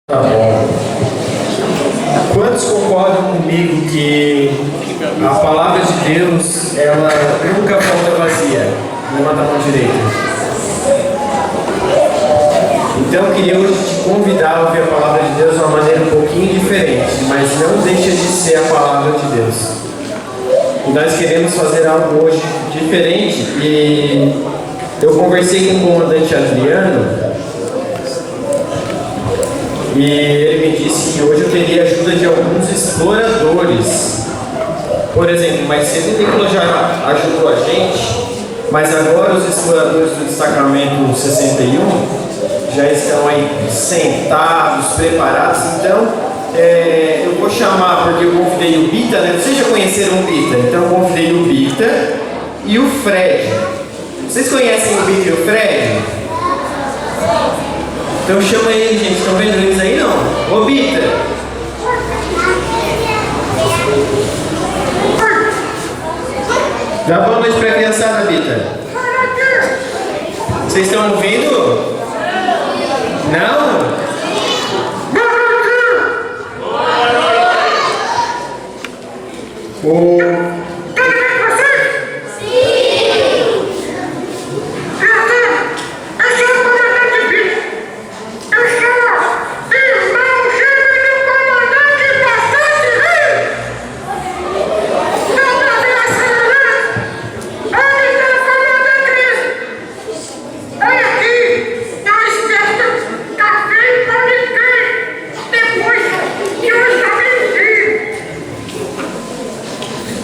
Tá bom. Quantos concordam comigo que a palavra de Deus, ela nunca volta vazia? Levanta a mão direita. Então eu queria hoje te convidar a ouvir a palavra de Deus de uma maneira um pouquinho diferente, mas não deixa de ser a palavra de Deus. E nós queremos fazer algo hoje diferente. E eu conversei com o comandante Adriano e ele me disse que hoje eu teria ajuda de alguns exploradores. Por exemplo, mais cedo o Nicolas já ajudou a gente, mas agora os exploradores do destacamento 61 já estão aí sentados, preparados. Então eu vou chamar, porque eu convidei o Bita, né? Vocês já conheceram o Bita? Então eu convidei o Bita e o Fred. Vocês conhecem o Bita e o Fred? Então chama ele, gente. Estão vendo eles aí, não? Ô Bita! Dá boa noite pra criançada, Bita. Vocês estão ouvindo? Não?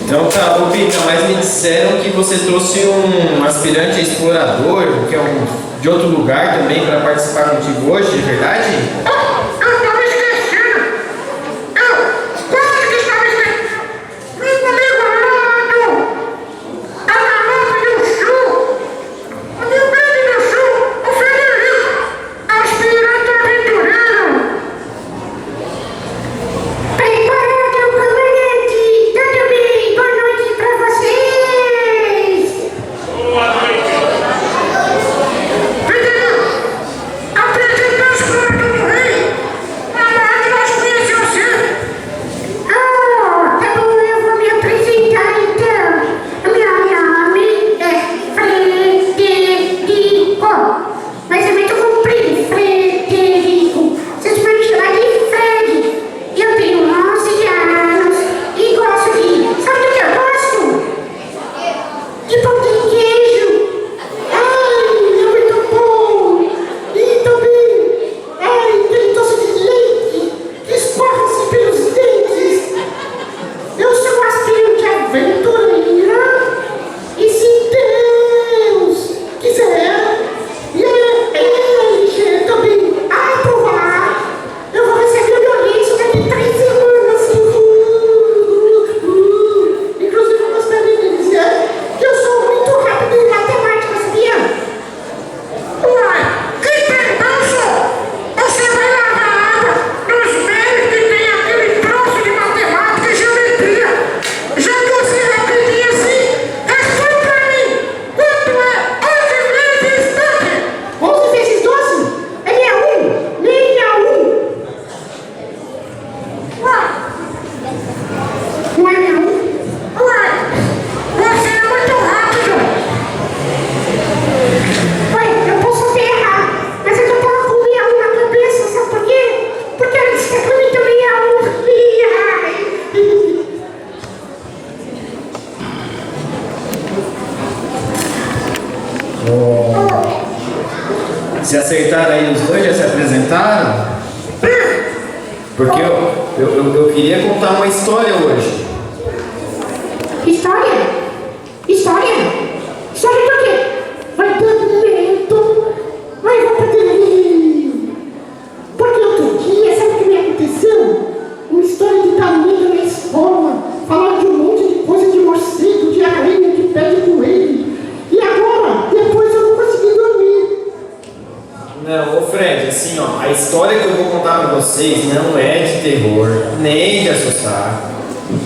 Então tá, ô Bita, mas me disseram que você trouxe um aspirante a explorador, que é de outro lugar também, para participar contigo hoje, é verdade? Eu estava esquecendo! Eu quase que estava esquecendo! Vem comigo, Ronaldo! A Namorte do Sul! O meu grande do Sul! O Frederico! Aspirante aventureiro! Preparado, comandante! Tudo bem? Boa noite pra vocês! Boa noite! Frederico! Apresenta os planos do rei! Mamãe, nós conhecemos você! Ah, tá bom, eu vou me apresentar então. Meu nome é Frederico. Mas é muito comprido, Frederico. Vocês podem me chamar de Fred. Eu tenho 11 anos e gosto de... Sabe do que eu gosto? De pão de queijo. Ai, é muito bom. E também, ai, aquele doce de leite que escorre-se pelos dentes. Eu sou um aspirante aventureiro. E se Deus quiser, e ele também aprovar, eu vou receber o meu leite daqui 3 semanas. Inclusive, eu gostaria de dizer que eu sou muito rápido em matemática, sabia? Uai, que pedaço! Você vai lavar água nos meios que tem aquele troço de matemática e geometria. Já que você é rapidinho assim, responde pra mim. Quanto é 11 vezes 12? 11 vezes 12? É 61. 61. Uai. Não é 61? Uai, você é muito rápido. Ué, eu posso ter errado, mas eu tô falando com 61 na cabeça, sabe por quê? Porque ela disse que é muito 61. Se acertaram aí os dois, já se apresentaram? Porque eu queria contar uma história hoje. História? História? História do quê? Vai dando medo. Vai dando. Porque outro dia, sabe o que me aconteceu? Uma história de tamanho na escola. Falar de um monte de coisa de morcego, de aranha, de pé de coelho. E agora, depois eu não consegui dormir. Não, ô Fred, assim ó, a história que eu vou contar pra vocês não é de terror, nem de assustar,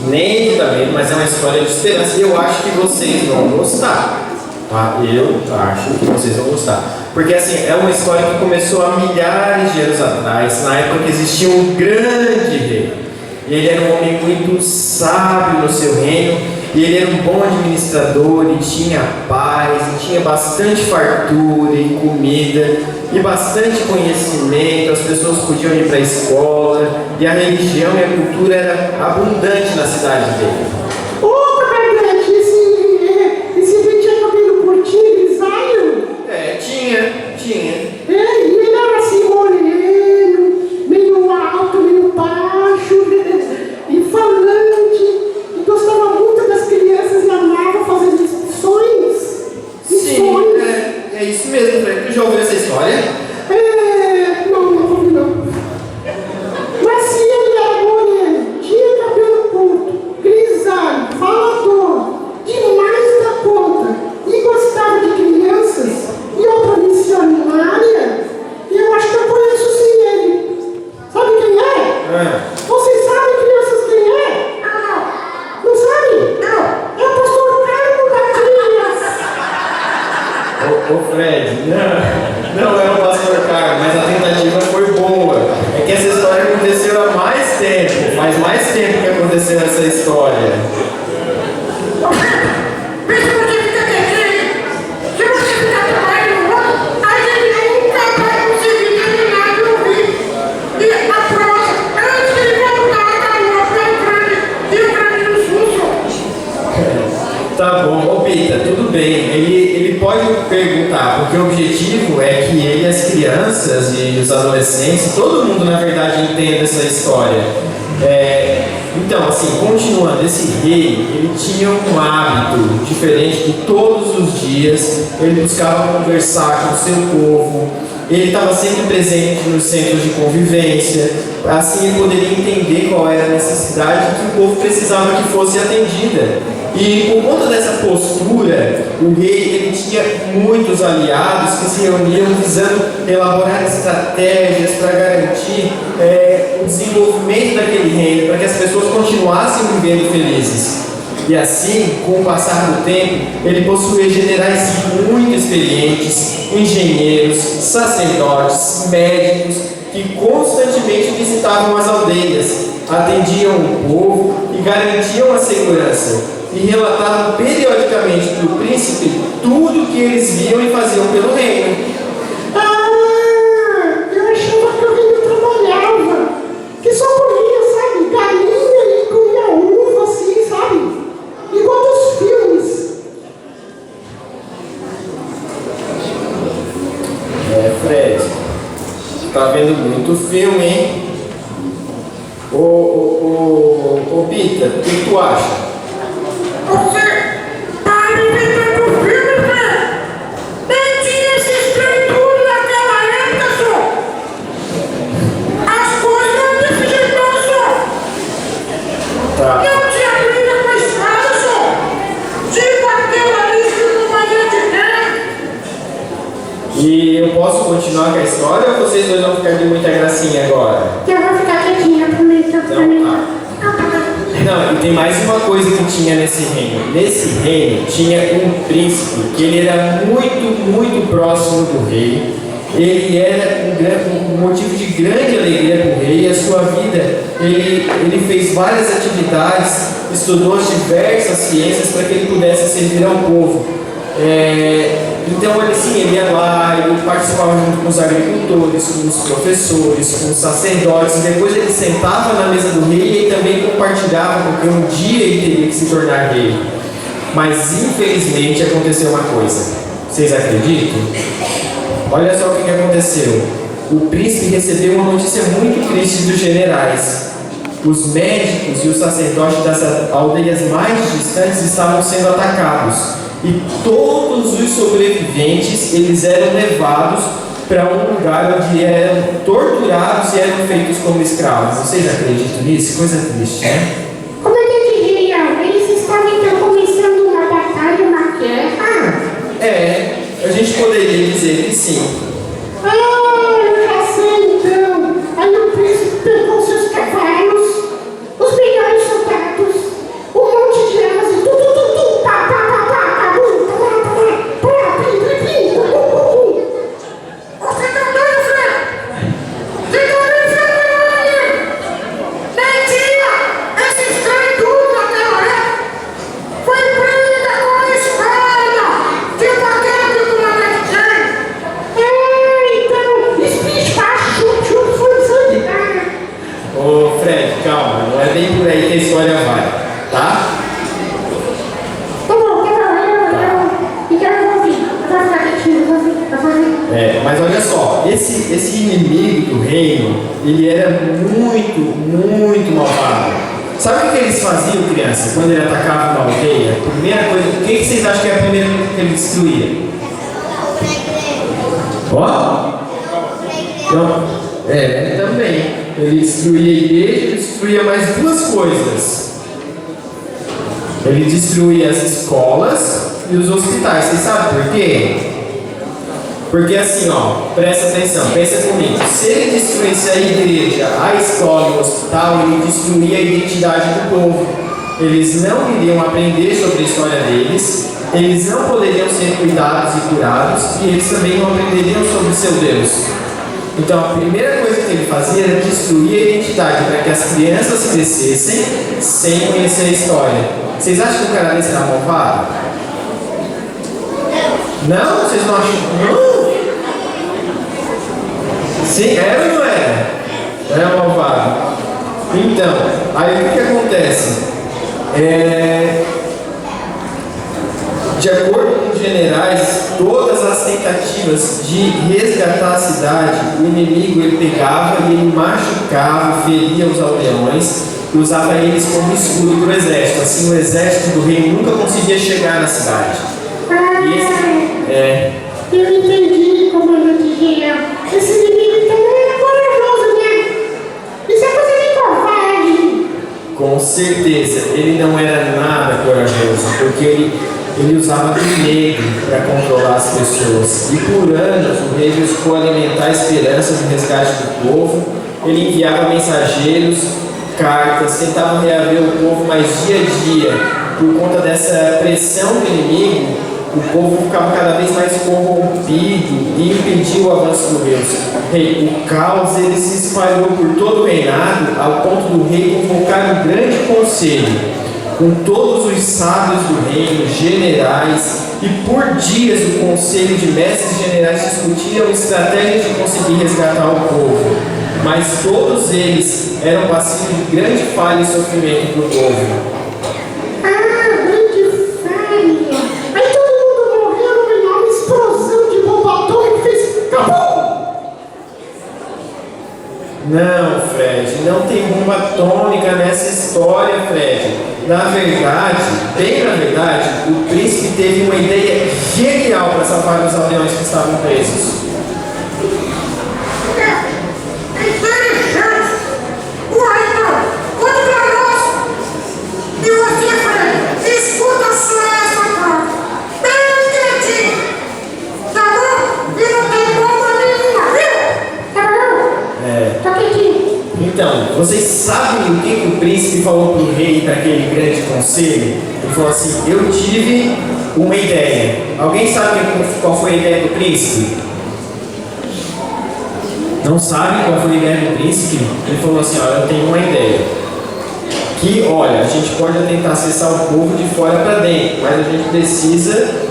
nem de dar medo, mas é uma história de esperança e eu acho que vocês vão gostar, tá? Eu acho que vocês vão gostar. Porque assim, é uma história que começou há milhares de anos atrás, na época que existia um grande rei. E ele era um homem muito sábio no seu reino, e ele era um bom administrador, e tinha paz, e tinha bastante fartura e comida, e bastante conhecimento, as pessoas podiam ir para a escola, e a religião e a cultura era abundante na cidade dele. Ô, comandante, esse rei tinha cabelo curtinho, grisalho? Tinha. E ele era assim, moreno, meio alto, meio baixo, e falante, e gostava muito das crianças e amava fazer lições. Sim, é isso mesmo, Fred. Tu já ouviu essa história? Não. Mas se ele era moreno, tinha cabelo curto, grisalho, falador, demais da conta, e gostava de crianças, e outra missionária, eu acho que eu conheço sim ele. Sabe quem é? Vocês sabem, crianças, quem é? Não sabe? Não. É o pastor Carmo da Ô Fred, não é o pastor Carlos, mas a tentativa foi boa. É que essa história aconteceu há mais tempo, faz mais tempo que aconteceu essa história. Mas se você ficar quietinho, se você ficar trabalhando, a gente nunca vai conseguir terminar de ouvir. E a próxima, antes de ele voltar da rua pra Ucrânia e Ucrânia do Sul. Tá bom, ô Pita, tudo bem. Ele pode perguntar, porque o objetivo é que ele, as crianças e os adolescentes, todo mundo na verdade entenda essa história. Então, assim, continuando, esse rei, ele tinha um hábito diferente de todos os dias. Ele buscava conversar com o seu povo, ele estava sempre presente nos centros de convivência. Assim ele poderia entender qual era a necessidade que o povo precisava que fosse atendida. E por conta dessa postura, o rei ele tinha muitos aliados que se reuniam visando elaborar estratégias para garantir o desenvolvimento daquele reino, para que as pessoas continuassem vivendo felizes. E assim, com o passar do tempo, ele possuía generais muito experientes, engenheiros, sacerdotes, médicos, que constantemente visitavam as aldeias, atendiam o povo e garantiam a segurança. E relatavam periodicamente para o príncipe tudo o que eles viam e faziam pelo reino. Eu achava que o rei trabalhava, que só comia, sabe, galinha e comia uva, assim, sabe? Igual dos filmes. Fred, tá vendo muito filme, hein? Ô Pita, o que tu acha? Você para de ver tanto filme, velho! Nem tinha esses trem tudo naquela época, só! As coisas não desse jeito, não, só! Tá. Não tinha briga com a estrada, só! Se bateu ali, se não vai de guerra! E eu posso continuar com a história ou vocês dois vão ficar de muita gracinha agora? Eu vou ficar quietinha por mim, Não, e tem mais uma coisa que tinha nesse reino. Nesse reino tinha um príncipe que ele era muito próximo do rei. Ele era um motivo de grande alegria para o rei. E a sua vida, ele fez várias atividades, estudou as diversas ciências para que ele pudesse servir ao povo. Então ele ia lá, ele participava junto com os agricultores, com os professores, com os sacerdotes, e depois ele sentava na mesa do rei e também compartilhava, porque um dia ele teria que se tornar rei. Mas infelizmente aconteceu uma coisa. Vocês acreditam? Olha só o que aconteceu. O príncipe recebeu uma notícia muito triste dos generais. Os médicos e os sacerdotes das aldeias mais distantes estavam sendo atacados. E todos os sobreviventes, eles eram levados para um lugar onde eram torturados e eram feitos como escravos. Vocês acreditam nisso? Coisa triste, né? Como é que eu diria? Eles estavam então começando uma batalha, uma guerra? A gente poderia dizer que sim. Eu já sei então. Aí o príncipe pegou seus cavalos, os melhores soldados, um monte de armas e calma, não é bem por aí que a história vai, tá? Tá bom, então eu vou ouvir. Eu vou ficar quietinho, eu vou ouvir. Mas olha só, esse inimigo do reino, ele era muito, muito malvado. Sabe o que eles faziam, criança, quando ele atacava uma aldeia? A primeira coisa, o que vocês acham que é a primeira coisa que ele destruía? Ó? Então, também. Ele destruía a igreja, ele destruía mais duas coisas. Ele destruía as escolas e os hospitais. Vocês sabem por quê? Porque assim, ó, presta atenção, pensa comigo. Se ele destruísse a igreja, a escola e o hospital, ele destruía a identidade do povo. Eles não iriam aprender sobre a história deles, eles não poderiam ser cuidados e curados, e eles também não aprenderiam sobre seu Deus. Então a primeira coisa que ele fazia era destruir a identidade, para que as crianças crescessem sem conhecer a história. Vocês acham que o cara desse era malvado? Não? Vocês não acham? Não? Sim, era ou não era? Era malvado. Então, aí o que acontece? De acordo com os generais, todas as tentativas de resgatar a cidade, o inimigo ele pegava e ele machucava, feria os aldeões, usava eles como escudo para o exército. Assim, o exército do rei nunca conseguia chegar na cidade. Eu entendi, comandante Jean. Esse inimigo também era corajoso, né? Isso é coisa de covarde. Com certeza, ele não era nada corajoso, porque ele usava do medo para controlar as pessoas. E por anos o rei buscou alimentar a esperança do resgate do povo. Ele enviava mensageiros, cartas, tentava reaver o povo, mas dia a dia, por conta dessa pressão do inimigo, o povo ficava cada vez mais corrompido e impediu o avanço do rei. O caos ele se espalhou por todo o reinado, ao ponto do rei convocar um grande conselho, com todos os sábios do reino, generais, e por dias o conselho de mestres generais discutiam estratégias de conseguir resgatar o povo. Mas todos eles eram passíveis de grande falha e sofrimento para o povo. Não, Fred, não tem bomba atômica nessa história, Fred. Na verdade, bem na verdade, o príncipe teve uma ideia genial para salvar os aldeões que estavam presos. Então, vocês sabem o que o príncipe falou para o rei, para aquele grande conselho? Ele falou assim: eu tive uma ideia. Alguém sabe qual foi a ideia do príncipe? Não sabe qual foi a ideia do príncipe? Ele falou assim: olha, eu tenho uma ideia. Que, olha, a gente pode tentar acessar o povo de fora para dentro, mas a gente precisa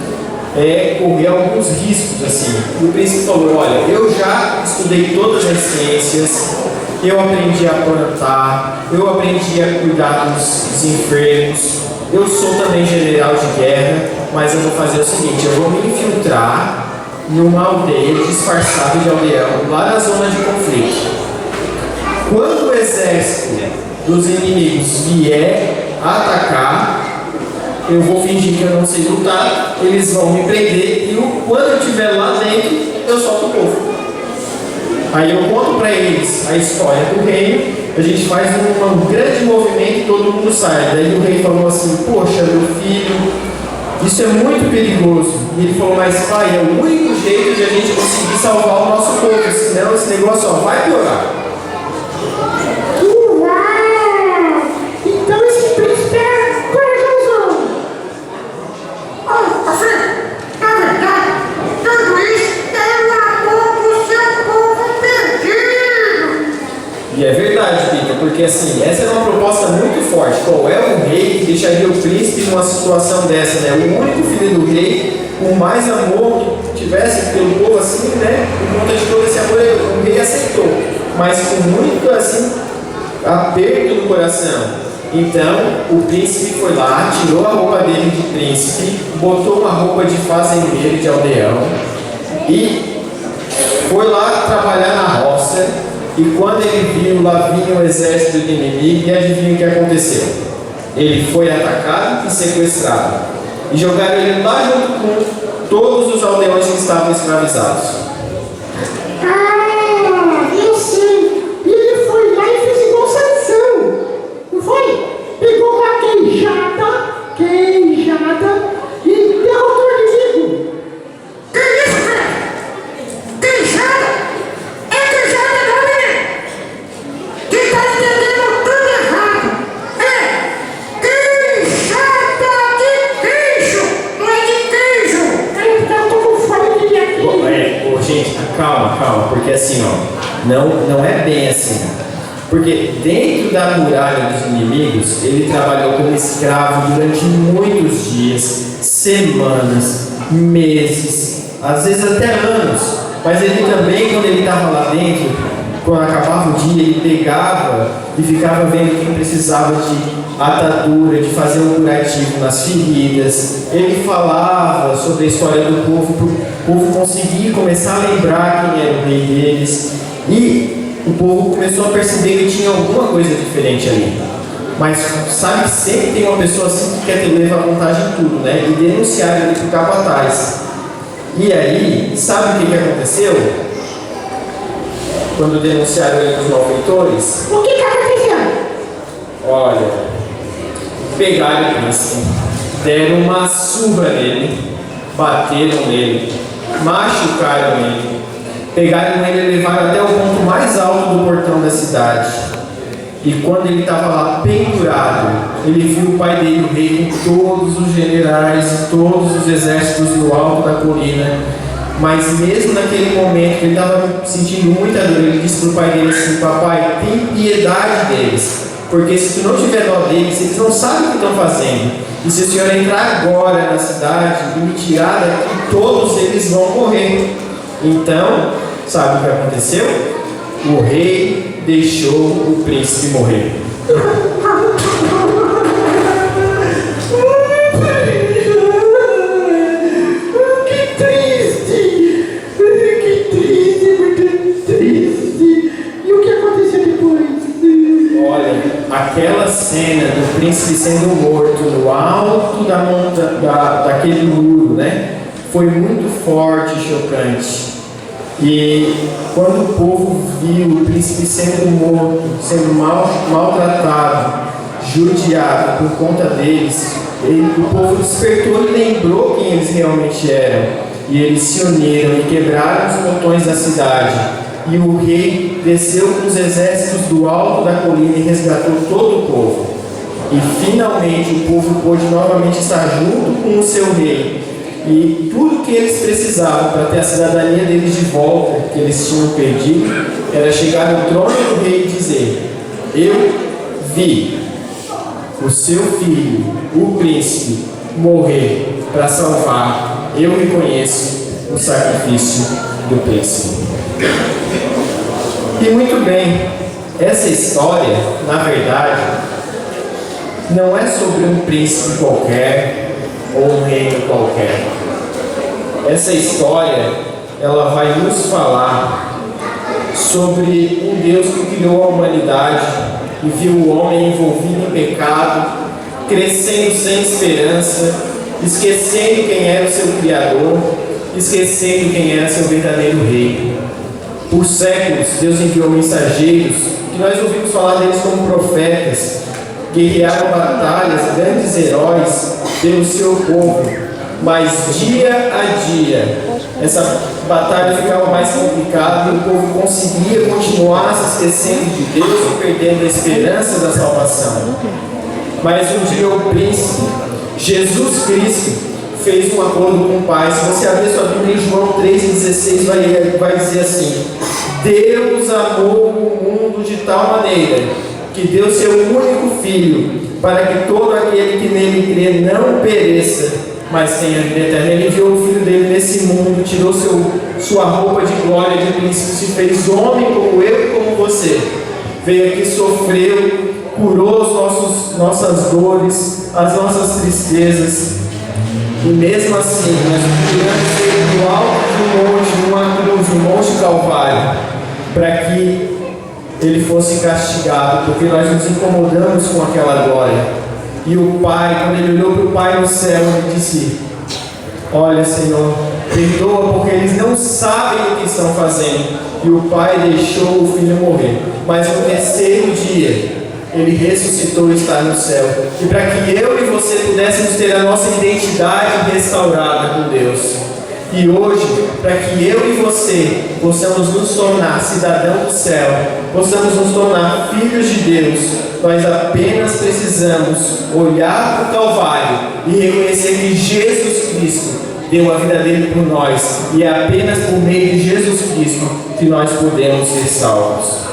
correr alguns riscos, assim. E o príncipe falou: olha, eu já estudei todas as ciências, eu aprendi a plantar, eu aprendi a cuidar dos enfermos, eu sou também general de guerra, mas eu vou fazer o seguinte: eu vou me infiltrar numa aldeia disfarçada de aldeão, lá na zona de conflito. Quando o exército dos inimigos vier atacar, eu vou fingir que eu não sei lutar, eles vão me prender e quando eu estiver lá dentro, eu solto o povo. Aí eu conto para eles a história do reino, a gente faz um grande movimento e todo mundo sai. Daí o rei falou assim: poxa, meu filho, isso é muito perigoso. E ele falou: mas pai, é o único jeito de a gente conseguir salvar o nosso povo, senão esse negócio só vai piorar. Uau! Então esse príncipe é corajoso. Oh, Alfredo, na verdade, tudo isso é o amor do seu povo perdido. E é verdade, Peter, porque assim, essa é uma proposta muito forte. Qual é um rei que deixaria o príncipe numa situação dessa, né? O único filho do rei, com mais amor que tivesse pelo povo, assim, né? Por conta de todo esse amor, o rei aceitou. Mas com muito, assim, aperto no coração. Então o príncipe foi lá, tirou a roupa dele de príncipe, botou uma roupa de fazendeiro, de aldeão, e foi lá trabalhar na roça. E quando ele viu, lá vinha o exército do inimigo, e adivinha o que aconteceu? Ele foi atacado e sequestrado, e jogaram ele lá junto com todos os aldeões que estavam escravizados. Ah, eu sei. E ele foi lá e fez igual Sansão. Não foi? Pegou uma queijada, e derrotou o inimigo. Que isso, cara? Queijada? É queijada não, menino? Que tá entendendo tudo errado. É queijada de queijo, não é de queijo. Eu tô com fome de aqui. Gente, calma, porque assim, ó, não é bem assim. Porque dentro da muralha dos inimigos, ele trabalhou como escravo durante muitos dias, semanas, meses, às vezes até anos. Mas ele também, quando ele estava lá dentro, quando acabava o dia, ele pegava e ficava vendo quem precisava de atadura, de fazer um curativo nas feridas. Ele falava sobre a história do povo, para o povo conseguir começar a lembrar quem era o rei deles. E o povo começou a perceber que tinha alguma coisa diferente ali. Mas sabe que sempre tem uma pessoa assim que quer ter levar vantagem em tudo, né? E denunciar ele para o capataz. E aí, sabe o que aconteceu? Quando denunciaram ele os malfeitores? O que aconteceu? Olha, pegaram o príncipe, deram uma surra nele, bateram nele, machucaram ele, pegaram ele e levaram até o ponto mais alto do portão da cidade. E quando ele estava lá pendurado, ele viu o pai dele, o rei, com todos os generais e todos os exércitos no alto da colina. Mas mesmo naquele momento, ele estava sentindo muita dor. Ele disse para o pai dele assim: papai, tem piedade deles, porque se tu não tiver dó deles, eles não sabem o que estão fazendo. E se o senhor entrar agora na cidade e me tirar daqui, todos eles vão morrer. Então, sabe o que aconteceu? O rei deixou o príncipe morrer. Que triste. E o que aconteceu depois? Olha, aquela cena do príncipe sendo morto no alto da montanha, daquele muro, né? Foi muito forte e chocante. E quando o povo viu o príncipe sendo morto, sendo maltratado, judiado por conta deles, o povo despertou e lembrou quem eles realmente eram. E eles se uniram e quebraram os portões da cidade. E o rei desceu com os exércitos do alto da colina e resgatou todo o povo. E finalmente o povo pôde novamente estar junto com o seu rei. E tudo que eles precisavam para ter a cidadania deles de volta, que eles tinham perdido, era chegar no trono do rei e dizer: eu vi o seu filho, o príncipe, morrer para salvar. Eu reconheço o sacrifício do príncipe. E muito bem, essa história, na verdade, não é sobre um príncipe qualquer ou um reino qualquer. Essa história, ela vai nos falar sobre um Deus que criou a humanidade e viu o homem envolvido em pecado, crescendo sem esperança, esquecendo quem era o seu Criador, esquecendo quem era seu verdadeiro rei. Por séculos, Deus enviou mensageiros, que nós ouvimos falar deles como profetas, guerrearam batalhas, grandes heróis pelo seu povo. Mas dia a dia, essa batalha ficava mais complicada e o povo conseguia continuar se esquecendo de Deus e perdendo a esperança da salvação. Mas um dia o príncipe, Jesus Cristo, fez um acordo com o Pai. Se você abrir sua Bíblia em João 3,16, vai dizer assim: Deus amou o mundo de tal maneira que deu seu único Filho, para que todo aquele que nele crê não pereça, mas tenha vida eterna. Ele enviou o Filho dele nesse mundo, tirou sua roupa de glória de príncipe, se fez homem como eu e como você, veio aqui, sofreu, curou nossas dores, as nossas tristezas. E mesmo assim, nós procuramos ele no alto do monte, numa cruz, no Monte Calvário, para que ele fosse castigado, porque nós nos incomodamos com aquela glória. E o Pai, quando ele olhou para o Pai no céu, ele disse: olha, Senhor, perdoa, porque eles não sabem o que estão fazendo. E o Pai deixou o Filho morrer. Mas no terceiro dia, ele ressuscitou e está no céu. E para que eu e você pudéssemos ter a nossa identidade restaurada com Deus. E hoje, para que eu e você possamos nos tornar cidadãos do céu, possamos nos tornar filhos de Deus, nós apenas precisamos olhar para o Calvário e reconhecer que Jesus Cristo deu a vida dele por nós. E é apenas por meio de Jesus Cristo que nós podemos ser salvos.